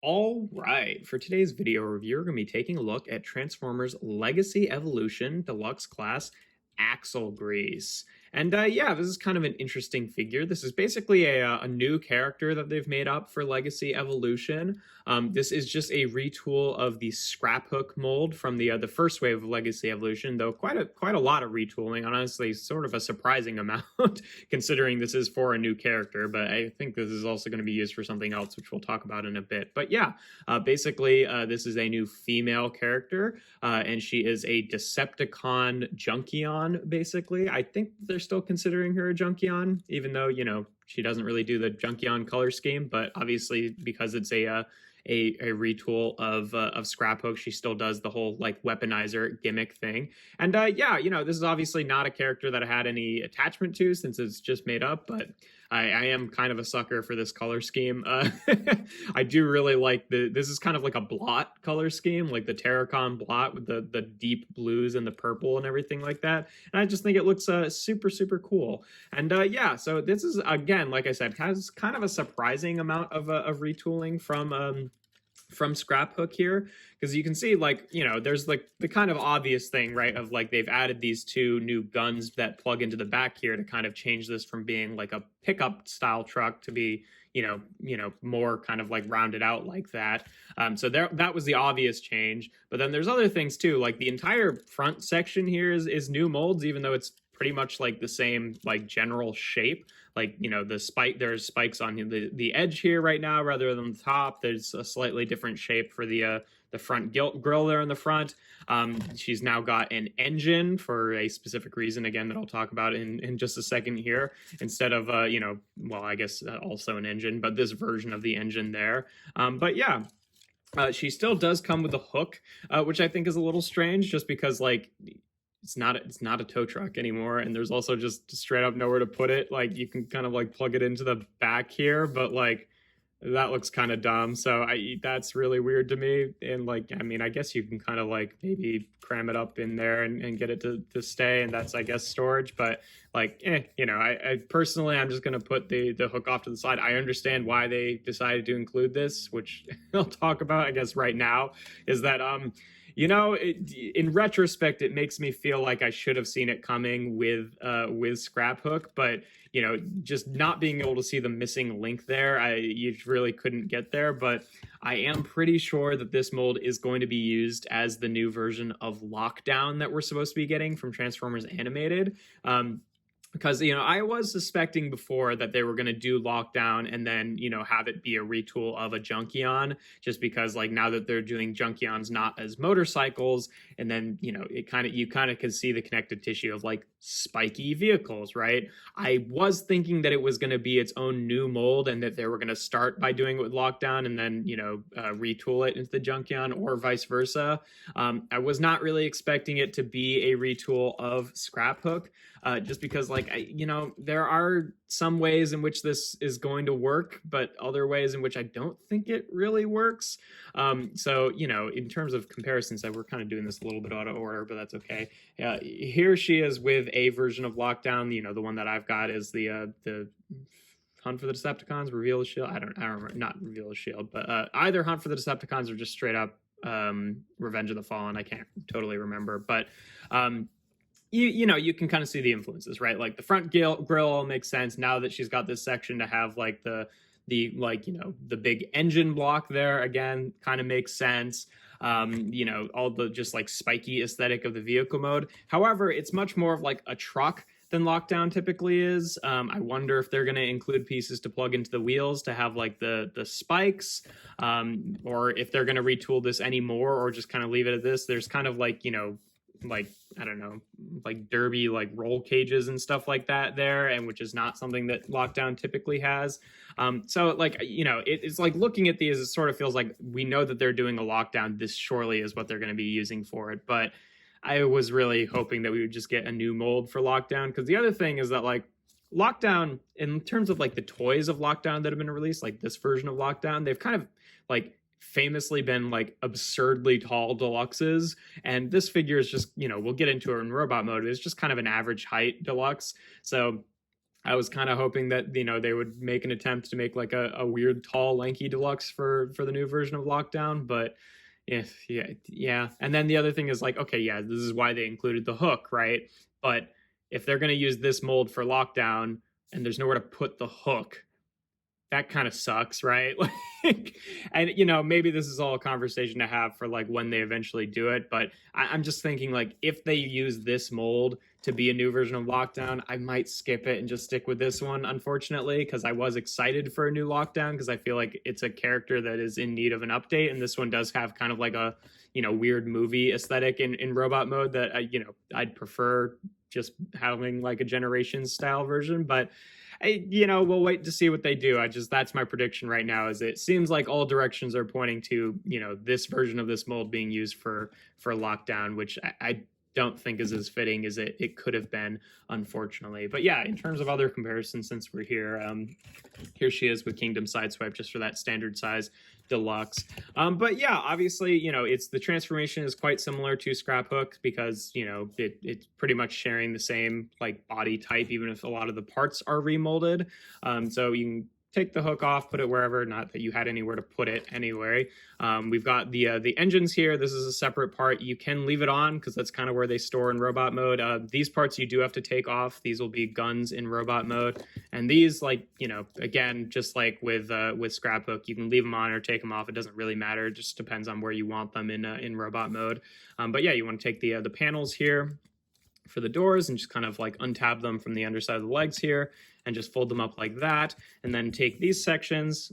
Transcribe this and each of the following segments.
All right, for today's video review, we're going to be taking a look at Transformers Legacy Evolution Deluxe Class Axlegrease. And yeah, this is kind of an interesting figure. This is basically a new character that they've made up for Legacy Evolution. This is just a retool of the Scrap Hook mold from the first wave of Legacy Evolution, though quite a lot of retooling. Honestly, sort of a surprising amount considering this is for a new character. But I think this is also going to be used for something else, which we'll talk about in a bit. But yeah, basically, this is a new female character, and she is a Decepticon Junkion. Basically, I think they're still considering her a Junkion, even though she doesn't really do the Junkion color scheme. But obviously, because it's a retool of Scrap Hook, she still does the whole like weaponizer gimmick thing. And yeah, this is obviously not a character that I had any attachment to since it's just made up, but I am kind of a sucker for this color scheme. I do really like this is kind of like a blot color scheme, like the Terracon blot with the deep blues and the purple and everything like that. And I just think it looks super cool. And yeah, so this is, again, like I said, has kind of a surprising amount of retooling from Scrap Hook here, because you can see, like, there's like the kind of obvious thing, right, of like they've added these two new guns that plug into the back here to kind of change this from being like a pickup style truck to be more kind of like rounded out like that. So that was the obvious change. But then there's other things too, like the entire front section here is new molds, even though it's pretty much like the same like general shape. Like, there's spikes on the edge here right now rather than the top. There's a slightly different shape for the front grill there in the front. She's now got an engine for a specific reason, again, that I'll talk about in just a second here, instead of well, I guess also an engine, but this version of the engine there. But yeah, she still does come with a hook, which I think is a little strange, just because like it's not a tow truck anymore, and there's also just straight up nowhere to put it. Like, you can kind of like plug it into the back here, but like that looks kind of dumb. So that's really weird to me. And like, I mean, I guess you can kind of like maybe cram it up in there and get it to stay, and that's, I guess, storage. But like, I personally, I'm just gonna put the hook off to the side. I understand why they decided to include this, which I'll talk about, I guess, right now. Is that in retrospect, it makes me feel like I should have seen it coming with Scrap Hook, but just not being able to see the missing link there, you really couldn't get there. But I am pretty sure that this mold is going to be used as the new version of Lockdown that we're supposed to be getting from Transformers Animated. Because I was suspecting before that they were going to do Lockdown and then have it be a retool of a Junkion, just because like now that they're doing Junkions not as motorcycles, and then you kind of can see the connective tissue of like spiky vehicles, right? I was thinking that it was going to be its own new mold, and that they were going to start by doing it with Lockdown and then retool it into the Junkion, or vice versa. I was not really expecting it to be a retool of Scrap Hook, just because like there are some ways in which this is going to work, but other ways in which I don't think it really works. So in terms of comparisons, we're kind of doing this a little bit out of order, but that's okay. Here she is with a version of Lockdown. The one that I've got is the Hunt for the Decepticons, Reveal the Shield. I don't remember, not Reveal the Shield, but either Hunt for the Decepticons or just straight up Revenge of the Fallen. I can't totally remember, but you can kind of see the influences, right? Like the front grill all makes sense now that she's got this section to have like the big engine block there, again, kind of makes sense. All the just like spiky aesthetic of the vehicle mode. However, it's much more of like a truck than Lockdown typically is. I wonder if they're going to include pieces to plug into the wheels to have like the spikes, or if they're going to retool this anymore, or just kind of leave it at this. There's kind of like like, I don't know, like derby, like roll cages and stuff like that there, and which is not something that Lockdown typically has. So like, it's like looking at these, it sort of feels like we know that they're doing a Lockdown. This surely is what they're going to be using for it. But I was really hoping that we would just get a new mold for Lockdown, because the other thing is that like Lockdown, in terms of like the toys of Lockdown that have been released, like this version of Lockdown, they've kind of like famously been like absurdly tall deluxes, and this figure is just we'll get into it in robot mode, it's just kind of an average height deluxe. So I was kind of hoping that, you know, they would make an attempt to make like a weird, tall, lanky Deluxe for the new version of Lockdown, but if yeah. And then the other thing is like, okay, yeah, this is why they included the hook, right? But if they're going to use this mold for Lockdown and there's nowhere to put the hook, that kind of sucks, right? Like, and you know, maybe this is all a conversation to have for like when they eventually do it. But I'm just thinking like if they use this mold to be a new version of Lockdown, I might skip it and just stick with this one, unfortunately, because I was excited for a new Lockdown because I feel like it's a character that is in need of an update, and this one does have kind of like a, you know, weird movie aesthetic in robot mode that you know, I'd prefer just having like a Generations style version, but you know, we'll wait to see what they do. That's my prediction right now. Is it seems like all directions are pointing to, you know, this version of this mold being used for Lockdown, which I don't think is as fitting as it could have been, unfortunately. But yeah, in terms of other comparisons, since we're here, here she is with Kingdom Sideswipe, just for that standard size Deluxe. But yeah, obviously, you know, it's the transformation is quite similar to Scraphook because, you know, it's pretty much sharing the same like body type, even if a lot of the parts are remolded. So you can take the hook off, put it wherever, not that you had anywhere to put it anyway. We've got the engines here. This is a separate part. You can leave it on because that's kind of where they store in robot mode. These parts you do have to take off. These will be guns in robot mode. And these, like, you know, again, just like with Scraphook, you can leave them on or take them off. It doesn't really matter. It just depends on where you want them in robot mode. But yeah, you want to take the panels here for the doors and just kind of like untab them from the underside of the legs here and just fold them up like that, and then take these sections,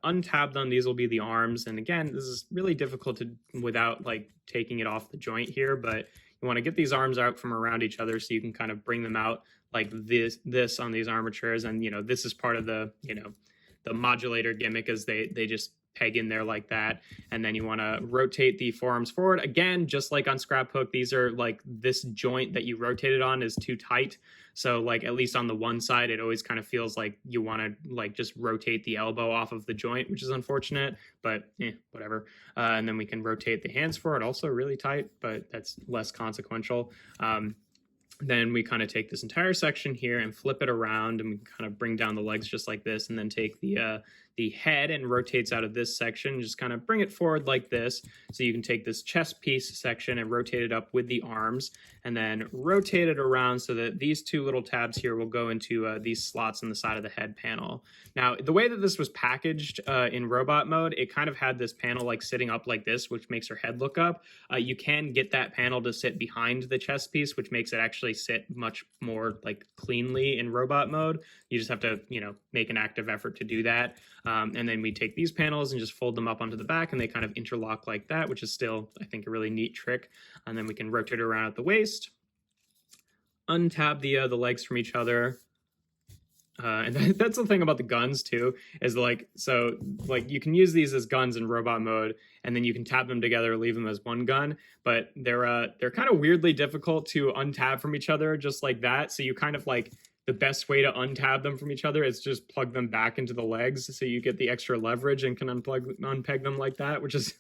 untab them. These will be the arms, and again, this is really difficult to without like taking it off the joint here, but you want to get these arms out from around each other so you can kind of bring them out like this on these armatures. And you know, this is part of the, you know, the modulator gimmick, is they just peg in there like that. And then you want to rotate the forearms forward again, just like on Scraphook. These are like, this joint that you rotated on is too tight, so like at least on the one side it always kind of feels like you want to like just rotate the elbow off of the joint, which is unfortunate, but whatever. And then we can rotate the hands forward, also really tight, but that's less consequential. Then we kind of take this entire section here and flip it around, and we kind of bring down the legs just like this, and then take the head and rotates out of this section, just kind of bring it forward like this. So you can take this chest piece section and rotate it up with the arms, and then rotate it around so that these two little tabs here will go into these slots on the side of the head panel. Now, the way that this was packaged in robot mode, it kind of had this panel like sitting up like this, which makes her head look up. You can get that panel to sit behind the chest piece, which makes it actually sit much more like cleanly in robot mode. You just have to, you know, make an active effort to do that. And then we take these panels and just fold them up onto the back, and they kind of interlock like that, which is still, I think, a really neat trick. And then we can rotate it around at the waist, untab the legs from each other. And that's the thing about the guns too, is like, so like you can use these as guns in robot mode, and then you can tab them together, leave them as one gun, but they're kind of weirdly difficult to untab from each other just like that. So you kind of like, the best way to untab them from each other is just plug them back into the legs, so you get the extra leverage and can unpeg them like that, which is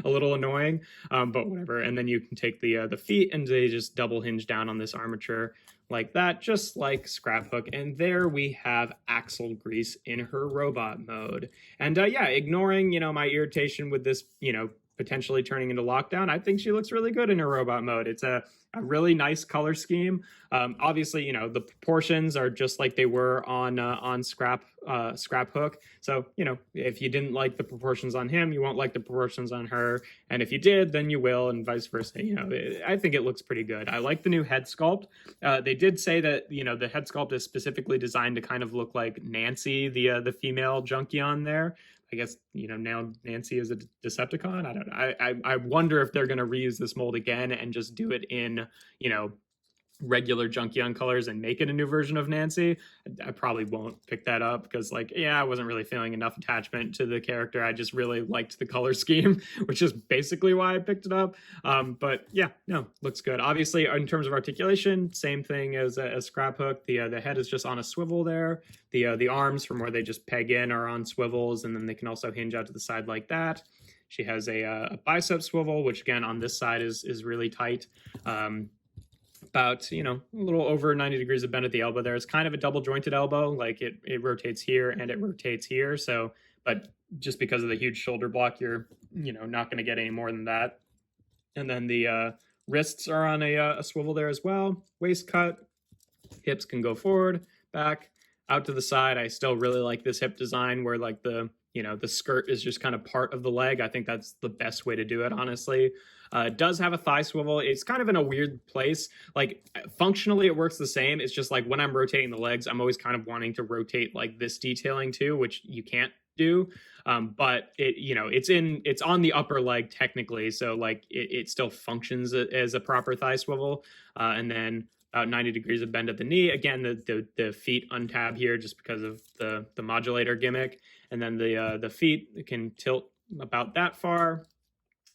a little annoying, but whatever. And then you can take the feet, and they just double hinge down on this armature like that, just like Scraphook. And there we have Axlegrease in her robot mode. And yeah, ignoring, you know, my irritation with this, you know, potentially turning into Lockdown, I think she looks really good in her robot mode. It's a really nice color scheme. Obviously, you know, the proportions are just like they were on Scraphook. So, you know, if you didn't like the proportions on him, you won't like the proportions on her. And if you did, then you will, and vice versa. You know, I think it looks pretty good. I like the new head sculpt. They did say that, you know, the head sculpt is specifically designed to kind of look like Nancy, the female Junkion there. I guess, you know, now Nancy is a Decepticon. I don't know. I wonder if they're going to reuse this mold again and just do it in, you know, regular Junkion colors and make it a new version of Nancy. I probably won't pick that up because, like, yeah, I wasn't really feeling enough attachment to the character. I just really liked the color scheme, which is basically why I picked it up. But yeah, no, looks good. Obviously, in terms of articulation, same thing as Scraphook. The head is just on a swivel there. The arms, from where they just peg in, are on swivels, and then they can also hinge out to the side like that. She has a bicep swivel, which again on this side is really tight. about, you know, a little over 90 degrees of bend at the elbow there. It's kind of a double jointed elbow, like it rotates here and it rotates here. So, but just because of the huge shoulder block, you're, you know, not going to get any more than that. And then the wrists are on a swivel there as well. Waist cut, hips can go forward, back, out to the side. I still really like this hip design where like the, you know, the skirt is just kind of part of the leg. I think that's the best way to do it, honestly. It does have a thigh swivel. It's kind of in a weird place. Like functionally, it works the same. It's just like when I'm rotating the legs, I'm always kind of wanting to rotate like this detailing too, which you can't do. But it, you know, it's on the upper leg technically, so like it still functions as a proper thigh swivel. And then about 90 degrees of bend at the knee. Again, the feet untab here just because of the modulator gimmick, and then the feet can tilt about that far.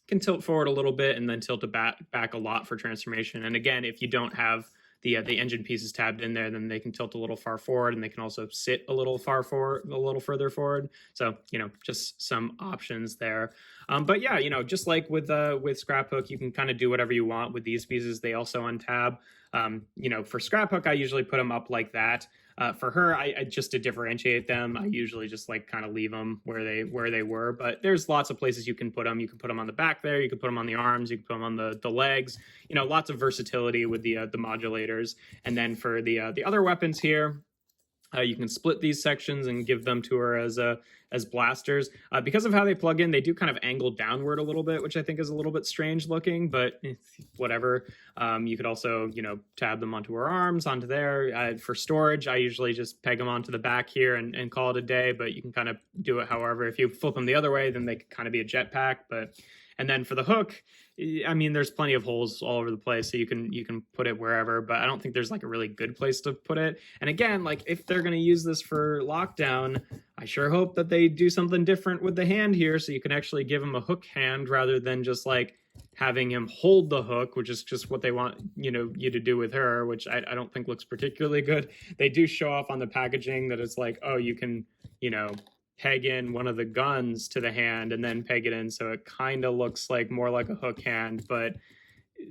Can tilt forward a little bit and then tilt back a lot for transformation. And again, if you don't have the engine pieces tabbed in there, then they can tilt a little far forward, and they can also sit a little far forward, a little further forward. So, you know, just some options there. But yeah, you know, just like with scrap hook, you can kind of do whatever you want with these pieces. They also untab. You know, for scrap hook, I usually put them up like that. For her, I just to differentiate them, I usually just like kind of leave them where they were. But there's lots of places you can put them. You can put them on the back there. You can put them on the arms. You can put them on the legs. You know, lots of versatility with the modulators. And then for the other weapons here, you can split these sections and give them to her as blasters. Because of how they plug in, they do kind of angle downward a little bit, which I think is a little bit strange looking, but whatever. You could also, you know, tab them onto her arms, onto there. For storage, I usually just peg them onto the back here and call it a day, but you can kind of do it however. If you flip them the other way, then they could kind of be a jetpack. And then for the hook, I mean, there's plenty of holes all over the place, so you can put it wherever, but I don't think there's like a really good place to put it. And again, like if they're going to use this for lockdown, I sure hope that they do something different with the hand here, so you can actually give him a hook hand rather than just like having him hold the hook, which is just what they want, you know, you to do with her, which I don't think looks particularly good. They do show off on the packaging that it's like, oh, you can, you know, peg in one of the guns to the hand and then peg it in, so it kind of looks like more like a hook hand, but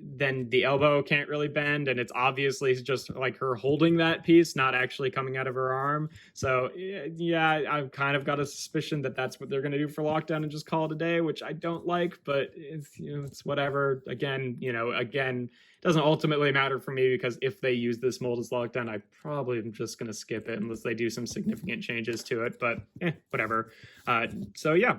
then the elbow can't really bend, and it's obviously just like her holding that piece, not actually coming out of her arm. So yeah, I've kind of got a suspicion that that's what they're going to do for lockdown and just call it a day, which I don't like, but it's, you know, it's whatever. Again, you know, again, doesn't ultimately matter for me, because if they use this mold as lockdown, I probably am just going to skip it unless they do some significant changes to it, but whatever. So yeah,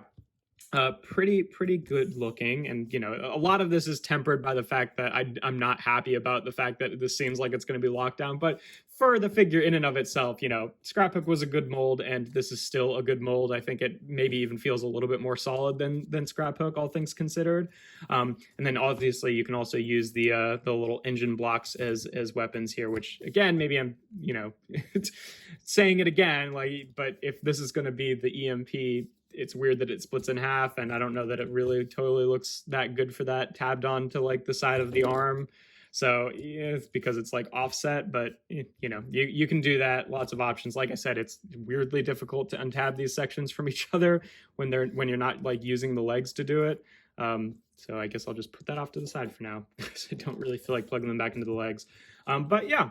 pretty good looking. And, you know, a lot of this is tempered by the fact that I'm not happy about the fact that this seems like it's going to be locked down. But for the figure in and of itself, you know, Scrap Hook was a good mold, and this is still a good mold. I think it maybe even feels a little bit more solid than Scrap Hook, all things considered. And then obviously you can also use the little engine blocks as weapons here, which again, maybe I'm, you know, saying it again, like, but if this is going to be the EMP, it's weird that it splits in half, and I don't know that it really totally looks that good for that tabbed on to like the side of the arm. So yeah, it's because it's like offset, but you know, you can do that. Lots of options. Like I said, it's weirdly difficult to untab these sections from each other when you're not like using the legs to do it. So I guess I'll just put that off to the side for now, because I don't really feel like plugging them back into the legs. But yeah,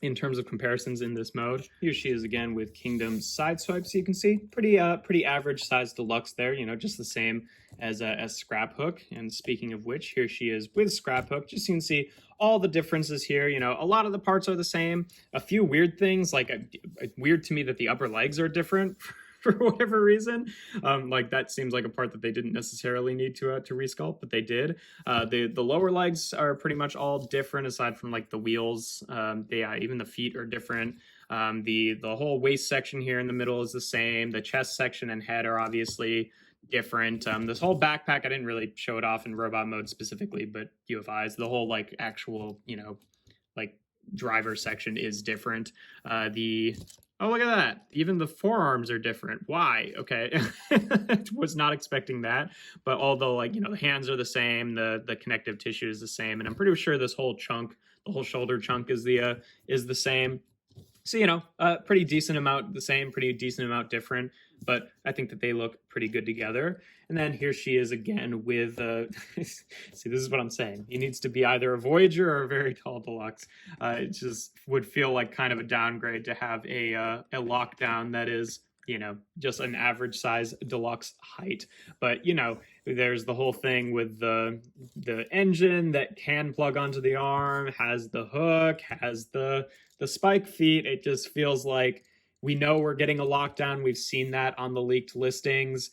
in terms of comparisons in this mode, here she is again with Kingdom's side swipes. So you can see pretty average size Deluxe there, you know, just the same as Scrap Hook. And speaking of which, here she is with Scrap Hook. Just so you can see all the differences here. You know, a lot of the parts are the same. A few weird things, like weird to me that the upper legs are different for whatever reason. Like that seems like a part that they didn't necessarily need to resculpt, but they did. The lower legs are pretty much all different aside from like the wheels. Even the feet are different. The whole waist section here in the middle is the same. The chest section and head are obviously different. This whole backpack, I didn't really show it off in robot mode specifically, but UFIs, the whole like actual, you know, like driver section is different. Oh, look at that. Even the forearms are different. Why? Okay. Was not expecting that. But although, like, you know, the hands are the same, the connective tissue is the same, and I'm pretty sure this whole chunk, the whole shoulder chunk is the same. So, pretty decent amount the same, pretty decent amount different, but I think that they look pretty good together. And then here she is again with, see, this is what I'm saying. He needs to be either a Voyager or a very tall Deluxe. It just would feel like kind of a downgrade to have a lockdown that is, just an average size Deluxe height. But, there's the whole thing with the engine that can plug onto the arm, has the hook, has the spike feet. It just feels like we know we're getting a lockdown. We've seen that on the leaked listings.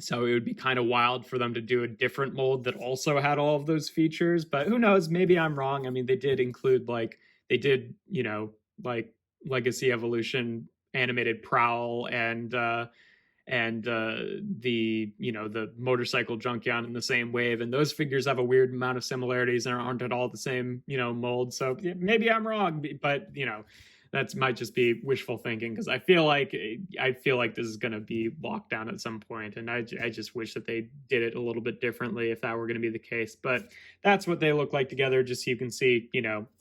So it would be kind of wild for them to do a different mold that also had all of those features. But who knows? Maybe I'm wrong. I mean, they did include like Legacy Evolution animated Prowl and the motorcycle Junkion in the same wave, and those figures have a weird amount of similarities and aren't at all the same mold. So maybe I'm wrong, but that might just be wishful thinking, because I feel like this is going to be locked down at some point, and I just wish that they did it a little bit differently if that were going to be the case. But that's what they look like together, just so you can see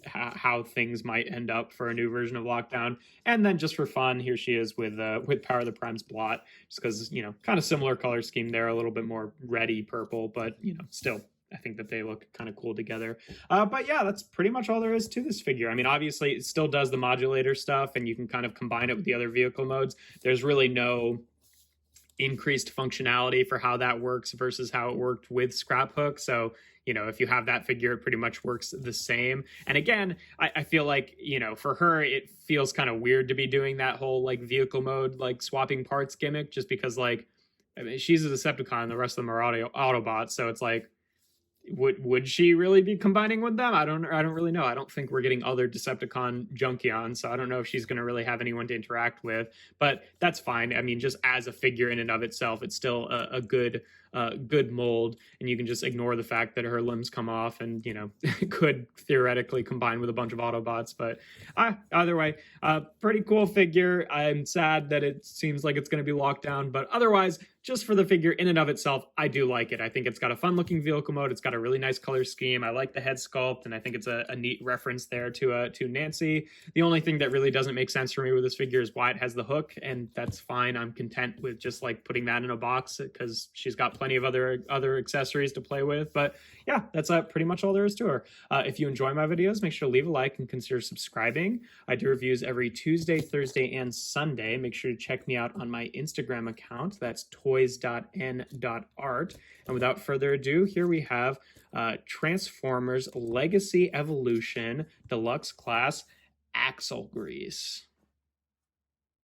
how things might end up for a new version of Lockdown. And then just for fun, here she is with Power of the Prime's Blot, just because kind of similar color scheme there, a little bit more reddy purple, but still, I think that they look kind of cool together. But yeah, that's pretty much all there is to this figure. I mean, obviously, it still does the modulator stuff, and you can kind of combine it with the other vehicle modes. There's really no increased functionality for how that works versus how it worked with Scraphook. So, if you have that figure, it pretty much works the same. And again, I feel like, for her, it feels kind of weird to be doing that whole like vehicle mode, like swapping parts gimmick, just because she's a Decepticon and the rest of them are Autobots. So it's like, would she really be combining with them? I don't really know. I don't think we're getting other Decepticon Junkion, so I don't know if she's going to really have anyone to interact with. But that's fine. I mean, just as a figure in and of itself, it's still a good mold, and you can just ignore the fact that her limbs come off and could theoretically combine with a bunch of Autobots. But either way, pretty cool figure. I'm sad that it seems like it's going to be locked down, but otherwise, just for the figure in and of itself, I do like it. I think it's got a fun looking vehicle mode. It's got a really nice color scheme. I like the head sculpt, and I think it's a neat reference there to Nancy. The only thing that really doesn't make sense for me with this figure is why it has the hook, and that's fine. I'm content with just like putting that in a box because she's got plenty of other accessories to play with. But yeah, that's pretty much all there is to her. If you enjoy my videos, make sure to leave a like and consider subscribing. I do reviews every Tuesday, Thursday, and Sunday. Make sure to check me out on my Instagram account. That's toys.n.art. And without further ado, here we have Transformers Legacy Evolution Deluxe Class Axlegrease.